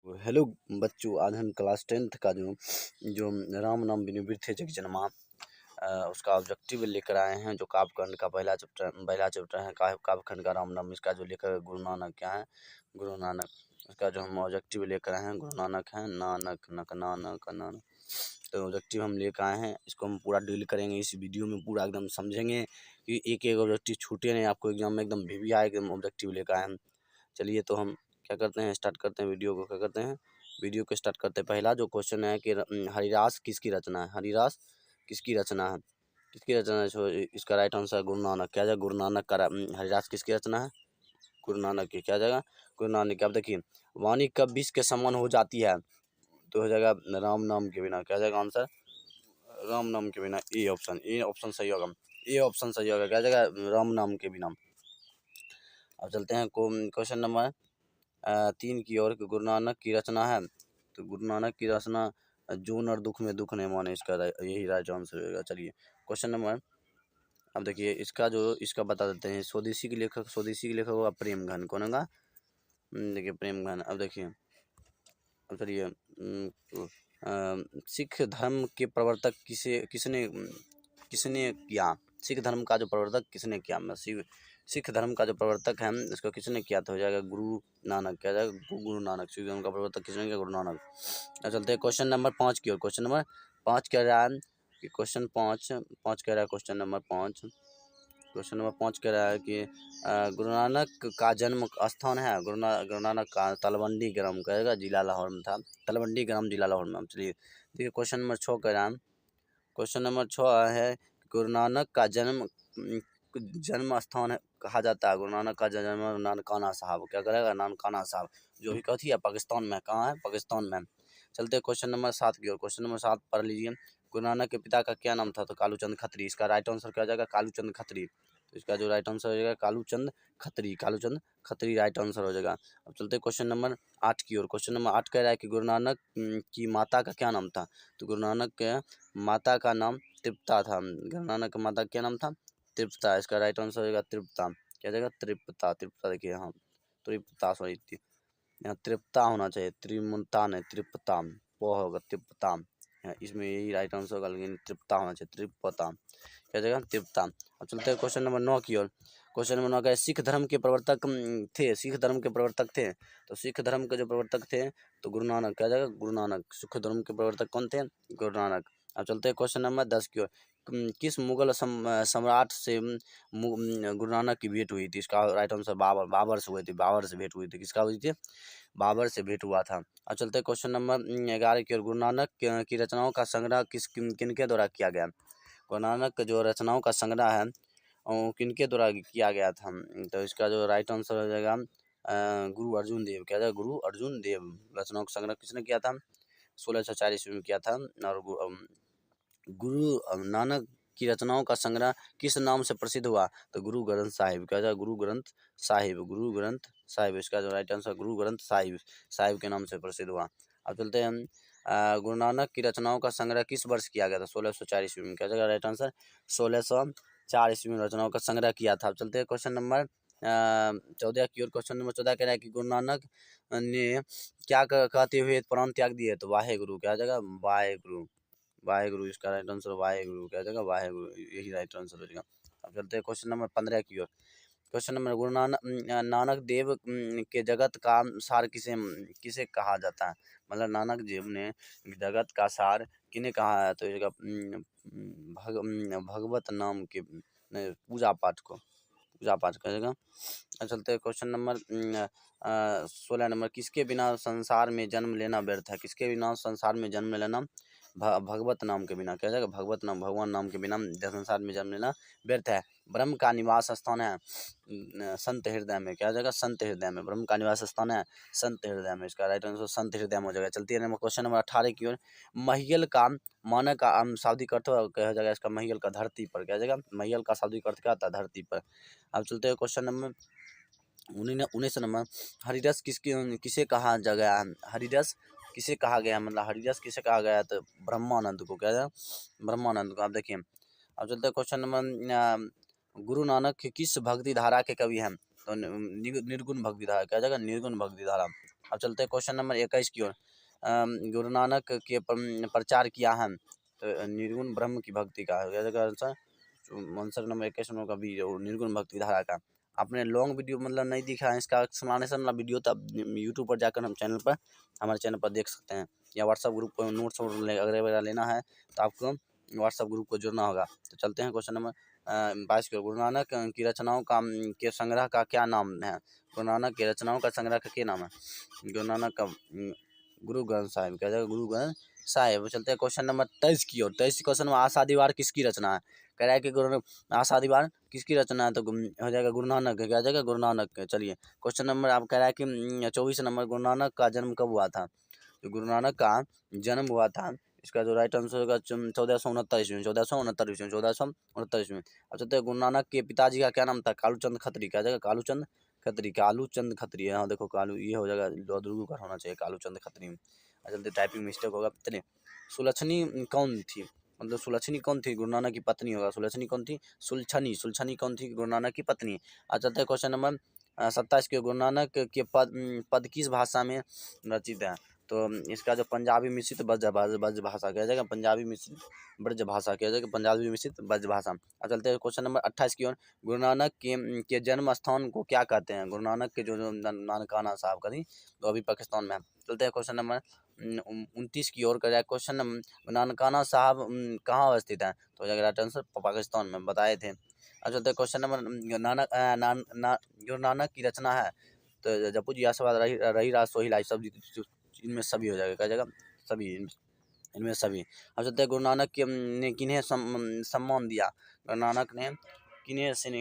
Hello बच्चों, आज हम क्लास 10th का जो जो राम नाम बिनु बिरथे जग जन्मा उसका ऑब्जेक्टिव लेकर आए हैं। जो काव्यखंड का पहला चैप्टर है काव्यखंड का राम नाम। इसका जो लेखक है गुरु नानक क्या है, गुरु नानक। इसका जो हम ऑब्जेक्टिव लेकर आए हैं गुरु नानक है, नानक नक नानक नानक। तो ऑब्जेक्टिव हम लेकर आए हैं, इसको हम पूरा डील करेंगे इस वीडियो में, पूरा एकदम समझेंगे कि एक एक ऑब्जेक्टिव छूटे नहीं आपको एग्जाम में, एकदम भी आए एकदम ऑब्जेक्टिव लेकर आए हैं। चलिए तो हम क्या करते हैं, स्टार्ट करते हैं वीडियो को। क्या करते हैं, वीडियो को स्टार्ट करते हैं। पहला जो क्वेश्चन है कि हरिदास किसकी रचना है, हरिदास किसकी रचना है, किसकी रचना है। सो इसका राइट आंसर गुरु नानक। क्या जाएगा, गुरु नानक का हरिदास किसकी रचना है, गुरु नानक की। क्या जाएगा, गुरु नानक की। अब देखिए, वाणी कब विष के समान हो जाती है, तो हो जाएगा राम नाम के बिना। क्या जाएगा आंसर, राम नाम के बिना। ए ऑप्शन सही होगा, ए ऑप्शन सही होगा। क्या जाएगा, राम नाम के बिना। अब चलते हैं क्वेश्चन नंबर 3 की ओर। गुरु नानक की रचना है, तो गुरु नानक की रचना जून और दुख में दुख नहीं माने, इसका यही राइट आंसर होगा। चलिए क्वेश्चन नंबर, अब देखिए इसका बता देते हैं। स्वदेशी के लेखक होगा प्रेमघन। कौन होगा, देखिए प्रेमघन। अब देखिए, अब चलिए सिख धर्म के प्रवर्तक किसने किया, सिख धर्म का जो प्रवर्तक किसने किया, सिख धर्म का जो प्रवर्तक है इसको किसने किया, तो हो जाएगा गुरु नानक। क्या जाएगा, गुरु नानक। सिख धर्म का प्रवर्तक किसने किया, गुरु नानक। अब चलते हैं क्वेश्चन नंबर 5 की ओर। क्वेश्चन नंबर 5 कह रहा है कि क्वेश्चन पाँच कह रहा है, क्वेश्चन नंबर 5 कह रहा है कि गुरु नानक का जन्म स्थान है, गुरु नानक का तलवंडी ग्राम कहेगा, जिला लाहौर में था। तलवंडी ग्राम जिला लाहौर में। चलिए देखिए क्वेश्चन नंबर 6 कह रहा है, क्वेश्चन नंबर 6 है गुरु नानक का जन्म स्थान कहा जाता है, गुरु नानक का जन्म नानकाना साहब। क्या करेगा, नानकाना साहब, जो भी कथी है पाकिस्तान में। कहाँ है, पाकिस्तान में। चलते क्वेश्चन नंबर 7 की ओर। क्वेश्चन नंबर 7 पढ़ लीजिए। गुरु नानक के पिता का क्या नाम था, तो कालूचंद खत्री। इसका राइट आंसर क्या हो जाएगा, कालूचंद खत्री। तो इसका जो राइट आंसर हो जाएगा कालूचंद खत्री, कालूचंद खत्री राइट आंसर हो जाएगा। अब चलते क्वेश्चन नंबर 8 की ओर। क्वेश्चन नंबर 8 कह रहा है कि गुरु नानक की माता का क्या नाम था, तो गुरु नानक के माता का नाम तृप्ता था। गुरु नानक की माता का क्या नाम था, तृप्ता। इसका राइट आंसर हो जाएगा तृप्ता। क्या जाएगा, तृप्ता। तृप्ता देखिए, हाँ तृप्ता, सॉरी यहाँ तृप्ता होना चाहिए, त्रिमुंता नहीं, तृप्ता। वो होगा तृप्ता, इसमें यही राइट आंसर होगा, लेकिन तृप्ता होना चाहिए, तृप्ता। क्या जगह, तृप्ता। अब चलते हैं क्वेश्चन नंबर 9 की ओर। क्वेश्चन नंबर 9 का सिख धर्म के प्रवर्तक थे, सिख धर्म के प्रवर्तक थे, तो सिख धर्म के जो प्रवर्तक थे तो गुरु नानक। क्या जाएगा, गुरु नानक। सिख धर्म के प्रवर्तक कौन थे, गुरु नानक। अब चलते हैं क्वेश्चन नंबर 10 की ओर। किस मुगल सम्राट से गुरु नानक की भेंट हुई थी, इसका राइट आंसर बाबर से हुई थी, बाबर से भेंट हुई थी। किसका हुई थी, बाबर से भेंट हुआ था। अब चलते हैं क्वेश्चन नंबर 11 की ओर। गुरु नानक की रचनाओं का संग्रह किनके द्वारा किया गया, गुरु नानक जो रचनाओं का संग्रह है किनके द्वारा किया गया था, तो इसका जो राइट आंसर हो जाएगा गुरु अर्जुन देव। क्या जाएगा, गुरु अर्जुन देव। रचनाओं का संग्रह किसने किया था, 1604 ईस्वी में किया था। और गुरु नानक की रचनाओं का संग्रह किस नाम से प्रसिद्ध हुआ, तो गुरु ग्रंथ साहिब। क्या जाएगा, गुरु ग्रंथ साहिब, गुरु ग्रंथ साहिब। इसका जो राइट आंसर गुरु ग्रंथ साहिब के नाम से प्रसिद्ध हुआ। अब चलते हैं हम गुरु नानक की रचनाओं का संग्रह किस वर्ष किया गया था, 1604 ईस्वी में। क्या जाएगा राइट आंसर, 1604 ईस्वी में रचनाओं का संग्रह किया था। अब चलते हैं क्वेश्चन नंबर 14 की ओर। क्वेश्चन नंबर 14 कह रहा है कि गुरु नानक ने क्या कहते हुए प्राण त्याग दिए, तो वाहे गुरु। क्या जाएगा, वाहे गुरु, वाहे गुरु। इसका राइट आंसर वाहे गुरु। क्या जाएगा, वाहे गुरु, यही राइट आंसर हो जाएगा। अब चलते हैं क्वेश्चन नंबर 15 की ओर। क्वेश्चन नंबर, गुरु नानक देव के जगत का सार किसे कहा जाता है, मतलब नानक देव ने जगत का सार किन्हें कहा है, तो इसका भगवत नाम के पूजा पाठ करेगा। चलते हैं क्वेश्चन नंबर 16 नंबर। किसके बिना संसार में जन्म लेना व्यर्थ है, किसके बिना संसार में जन्म लेना, भगवत नाम के बिना। क्या जाएगा, भगवत नाम, भगवान नाम के बिना संसार में जन्म लेना व्यर्थ है। ब्रह्म का निवास स्थान है संत हृदय में। क्या जाएगा, संत हृदय में। ब्रह्म का निवास स्थान है संत हृदय में। इसका राइट आंसर संत हृदय में हो जाएगा। चलती है क्वेश्चन नंबर 18 की ओर। महियल का मानक का शाब्दिक अर्थ कहा जाएगा इसका, महियल का धरती पर। क्या जाएगा, महियल का शाब्दिक अर्थ क्या आता है, धरती पर। अब चलते हैं क्वेश्चन नंबर 19 नंबर। हरिरस किसे कहा गया है, हरिरस किसे कहा गया, मतलब हरिरस किसे कहा गया है, तो ब्रह्मानंद को। क्या है, ब्रह्मानंद को। आप देखिए, अब चलते हैं क्वेश्चन नंबर गुरु नानक किस भक्ति धारा के कवि हैं, तो निर्गुण भक्ति धारा। क्या जाएगा, निर्गुण भक्ति धारा। अब चलते हैं क्वेश्चन नंबर 21 की ओर। गुरु नानक के प्रचार किया है, तो निर्गुण ब्रह्म की भक्ति का आंसर आंसर नंबर 21 का भी निर्गुण भक्ति धारा का। आपने लॉन्ग वीडियो मतलब नहीं दिखा है इसका एक्सप्लेनेशन वाला वीडियो, तो आप यूट्यूब पर जाकर हम चैनल पर हमारे चैनल पर देख सकते हैं, या व्हाट्सअप ग्रुप पर नोट्स वगैरह लेना है तो आपको व्हाट्सअप ग्रुप को जुड़ना होगा। तो चलते हैं क्वेश्चन नंबर 22 की ओर। गुरु नानक की रचनाओं का के संग्रह का क्या नाम है? गुरु नानक के रचनाओं का संग्रह का क्या नाम है? गुरु नानक का गुरु ग्रंथ साहिब, क्या जाएगा? गुरु ग्रंथ साहिब। चलते हैं क्वेश्चन नंबर 23 की ओर। 23 क्वेश्चन में आशा दीवार किसकी रचना है? कह रहा है कि गुरु आशा दीवार किसकी रचना है? तो हो जाएगा गुरु नानक, क्या जाएगा? गुरु नानक। चलिए क्वेश्चन नंबर आप कह रहा है कि 24 नंबर, गुरु नानक का जन्म कब हुआ था? तो गुरु नानक का जन्म हुआ था, इसका जो राइट आंसर होगा 1469 ईस्वी में, 1469 ईस्वी में, 1469 ईस्वी में। अब चलते हैं गुरु नानक के पिताजी का क्या नाम था? कालूचंद खत्री, क्या जाएगा? कालूचंद खत्री, कालूचंद खत्री। हाँ देखो कालू, ये हो जाएगा दुर्गु का होना चाहिए, कालूचंद खत्री में। चलते टाइपिंग मिस्टेक होगा। चलिए सुलक्षणी कौन थी? मतलब सुलक्षणी कौन थी? गुरु नानक की पत्नी होगा। सुलक्षणी कौन थी? सुलक्षणी, सुलक्षणी कौन थी? गुरु नानक की पत्नी। आज चलते हैं क्वेश्चन नंबर 27 के। गुरु नानक के पद किस भाषा में रचित है? तो इसका जो पंजाबी मिश्रित ब्रज भाषा कहा जाएगा, पंजाबी मिश्रित ब्रज भाषा कहा जाएगा, पंजाबी मिश्रित ब्रज भाषा। अब चलते हैं क्वेश्चन नंबर 28 की ओर। गुरु नानक के जन्म स्थान को क्या कहते हैं? गुरु नानक के जो नानकाना साहब का थी, तो अभी पाकिस्तान में है। चलते हैं क्वेश्चन नंबर 29 की ओर। करें क्वेश्चन नंबर, नानकाना साहब कहाँ अवस्थित है? तो हो जाएगा राइट आंसर पाकिस्तान में, बताए थे। अब चलते हैं क्वेश्चन नंबर, गुरु नानक की रचना है, तो जपू जी आशीर्वाद रही राज सोही लाई, सब इनमें सभी हो जाएगा, क्या जाएगा? सभी, इनमें सभी। अब चलते हैं गुरु नानक ने किन्हें सम्मान दिया? गुरु नानक ने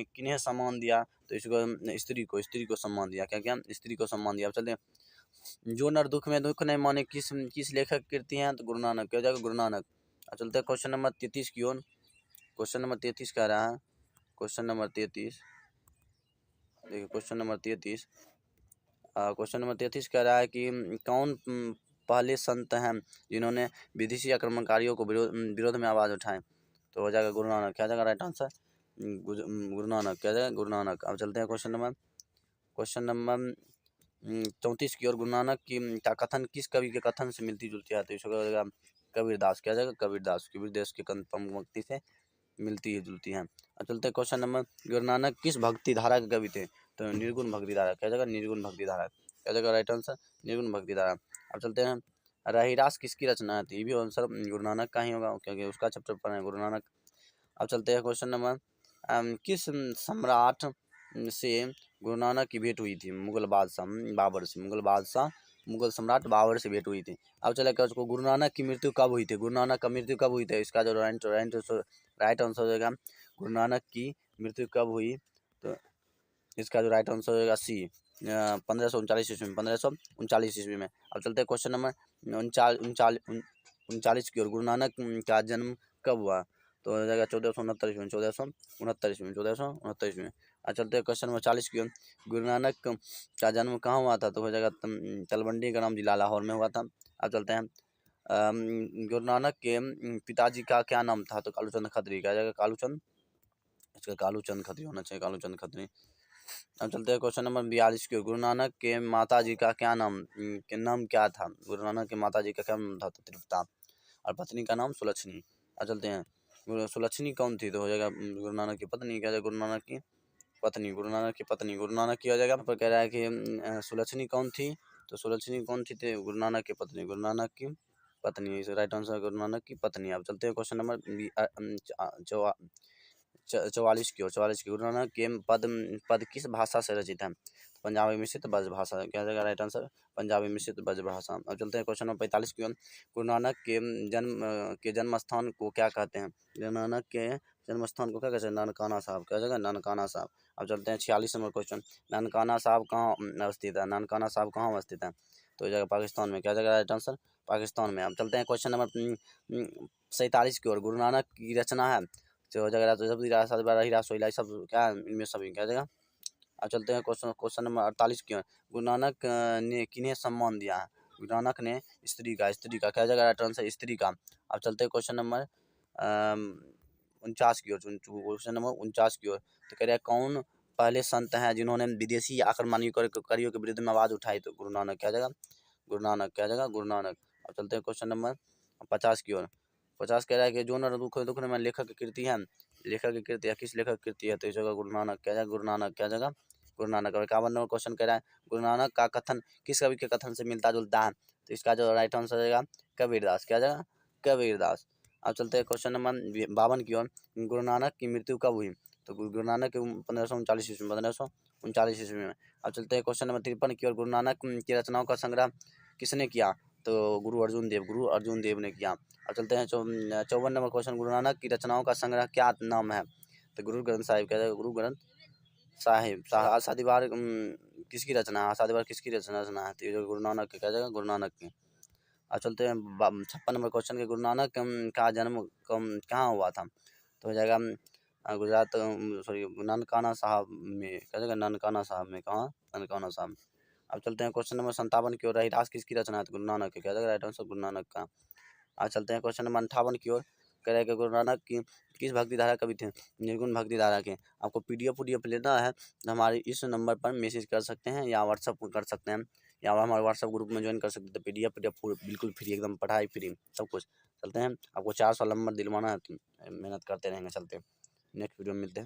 किन्हें सम्मान दिया? तो इसको स्त्री को सम्मान दिया, क्या क्या? स्त्री को सम्मान दिया। अब चलते हैं, जो नर दुख में दुख नहीं माने किस लेखक कृति हैं? तो गुरु नानक, क्या जाएगा? गुरु नानक। अब चलते हैं क्वेश्चन नंबर 33 की ओर। क्वेश्चन नंबर 33 कह रहा है, क्वेश्चन नंबर 33 देखिए, क्वेश्चन नंबर 33 कह रहा है कि कौन पहले संत हैं जिन्होंने विदेशी आक्रमणकारियों को विरोध में आवाज़ उठाए? तो हो जाएगा गुरु नानक, क्या जाएगा राइट आंसर? गुरु नानक, क्या जाएगा? गुरु नानक। अब चलते हैं क्वेश्चन नंबर 34 की ओर। गुरु नानक की का कथन किस कवि के कथन से मिलती जुलती है? तो इसको जाएगा कबीरदास, क्या जाएगा? कबीरदास के पंक्ति से मिलती जुलती है। अब चलते हैं क्वेश्चन नंबर, गुरु नानक किस भक्ति धारा के कवि थे? तो निर्गुण भक्ति धारा, क्या जाएगा? निर्गुण भक्ति धारा, क्या जाएगा राइट आंसर? निर्गुण भक्ति धारा। अब चलते हैं, रहीरास किसकी रचना थी? ये भी आंसर गुरु नानक का ही होगा, क्योंकि उसका चैप्टर पढ़ा है गुरु नानक। अब चलते हैं क्वेश्चन नंबर, किस सम्राट से गुरु नानक की भेंट हुई थी? मुगल बादशाह बाबर से, मुगल सम्राट बाबर से भेंट हुई थी। अब चले क्या उसको, गुरु नानक की मृत्यु कब हुई थी? गुरु नानक का मृत्यु कब हुई थी? इसका जो राइट आंसर हो जाएगा, गुरु नानक की मृत्यु कब हुई? तो इसका जो राइट आंसर होगा सी, 1539 ईस्वी में, 1539 ईस्वी में। अब चलते हैं क्वेश्चन नंबर 39 की ओर। गुरु नानक का जन्म कब हुआ? तो हो जाएगा 1469 ईस्वी में, 1469 ईस्वी में, 1469 ईस्वी में। अब चलते हैं क्वेश्चन नंबर 40 की ओर। गुरु नानक का जन्म कहाँ हुआ था? तो हो जाएगा तलवंडी का नाम जिला लाहौर में हुआ था। अब चलते हैं, गुरु नानक के पिताजी का क्या नाम था? तो कालूचंद खत्री, क्या जाएगा? कालूचंद, इसका कालूचंद खत्री होना चाहिए, कालूचंद खत्री। अब चलते हैं क्वेश्चन नंबर 42 की। गुरु नानक के माता जी का क्या नाम क्या था? गुरु नानक के माता जी का क्या नाम था? तो तृप्ता, और पत्नी का नाम सुलक्षणी। अब चलते हैं, सुलक्षणी कौन थी? तो हो जाएगा गुरु नानक की पत्नी, क्या जाएगा? गुरु नानक की पत्नी, गुरु नानक की पत्नी, गुरु नानक की हो जाएगा। पर कह रहा है कि सुलक्षणी कौन थी? तो सुलक्षणी कौन थी? तो गुरु नानक की पत्नी, गुरु नानक की पत्नी, राइट आंसर गुरु नानक की पत्नी। अब चलते हैं क्वेश्चन नंबर 44 की ओर। 44 की, गुरु नानक के पद किस भाषा से रचित है? पंजाबी मिश्रित ब्रज भाषा, क्या जाएगा राइट आंसर? पंजाबी मिश्रित ब्रज भाषा। अब चलते हैं क्वेश्चन नंबर 45 की ओर। गुरु नानक के जन्म स्थान को क्या कहते हैं? गुरु नानक के जन्म स्थान को क्या कहते हैं? नानकाना साहब, क्या जगह? नानकाना साहब। अब चलते हैं 46 नंबर क्वेश्चन। नानकाना साहब कहाँ अवस्थित है? नानकाना साहब कहाँ अवस्थित है? तो जगह पाकिस्तान में, क्या जगह राइट आंसर? पाकिस्तान में। अब चलते हैं क्वेश्चन नंबर 47 की ओर। गुरु नानक की रचना है, तो जगह सब क्या इनमें सभी, क्या जगह? अब चलते हैं क्वेश्चन नंबर 48 की ओर। गुरु नानक ने किन्हें सम्मान दिया है? गुरु नानक ने स्त्री का, क्या जगह राइट आंसर? स्त्री का। अब चलते हैं क्वेश्चन नंबर 49 की ओर। क्वेश्चन नंबर 49 की ओर। तो कह रहे हैं कौन पहले संत हैं जिन्होंने विदेशी आक्रमणकारियों के विरुद्ध में आवाज़ उठाई? तो गुरु नानक। क्या जगह? गुरु नानक। क्या जगह? गुरु नानक। अब चलते हैं क्वेश्चन नंबर 50 की ओर। 50 कह रहा है कि जो नर दुख में लेखक की कृति है, लेखक की कृति है, किस लेखक की कृति है? तो इस जगह गुरु नानक। क्या जगह? गुरु नानक। क्या जगह? गुरु नानक। 51 नंबर क्वेश्चन कह रहा है गुरु नानक का कथन किस कवि के कथन से मिलता जुलता है? तो इसका जो राइट आंसर रहेगा कबीरदास। क्या जगह? कबीरदास। अब चलते हैं क्वेश्चन नंबर 52 की ओर। गुरु नानक की मृत्यु कब हुई? तो गुरु नानक की 1539 ईस्वी में, 1539 ईस्वी में। अब चलते हैं क्वेश्चन नंबर 53 की ओर। गुरु नानक की रचनाओं का संग्रह किसने किया? तो गुरु अर्जुन देव ने किया। अब चलते हैं 54 नंबर क्वेश्चन। गुरु नानक की रचनाओं का संग्रह क्या नाम है? तो गुरु ग्रंथ साहिब। क्या है? गुरु ग्रंथ साहिब। आशा दीवार किसकी रचना है? आशा दीवार किसकी रचना है? तो ये गुरु नानक की। क्या जगह? गुरु नानक की। अब चलते हैं 56 नंबर क्वेश्चन के। गुरु नानक का जन्म कहाँ हुआ था? तो हो जाएगा गुजरात, सॉरी, ननकाना साहब में। क्या जगह? ननकाना साहब में। कहाँ? ननकाना साहब। अब चलते हैं क्वेश्चन नंबर 57 की ओर। रहीदास किसकी रचना है? तो गुरु नानक की। क्या जगह? राइट आंसर गुरु नानक का। आज चलते हैं क्वेश्चन नंबर 58 की ओर। कह रहे हैं कि गुरु नानक की किस भक्ति धारा कवि थे? निर्गुण भक्ति धारा के। आपको पीडीएफ लेना है तो हमारे इस नंबर पर मैसेज कर सकते हैं या व्हाट्सअप कर सकते हैं, या हमारे व्हाट्सअप ग्रुप में ज्वाइन कर सकते हैं। तो पीडीएफ बिल्कुल फ्री, एकदम पढ़ाई फ्री सब कुछ। चलते हैं, आपको 400 नंबर दिलवाना है तो मेहनत करते रहेंगे। चलते हैं, नेक्स्ट वीडियो में मिलते हैं।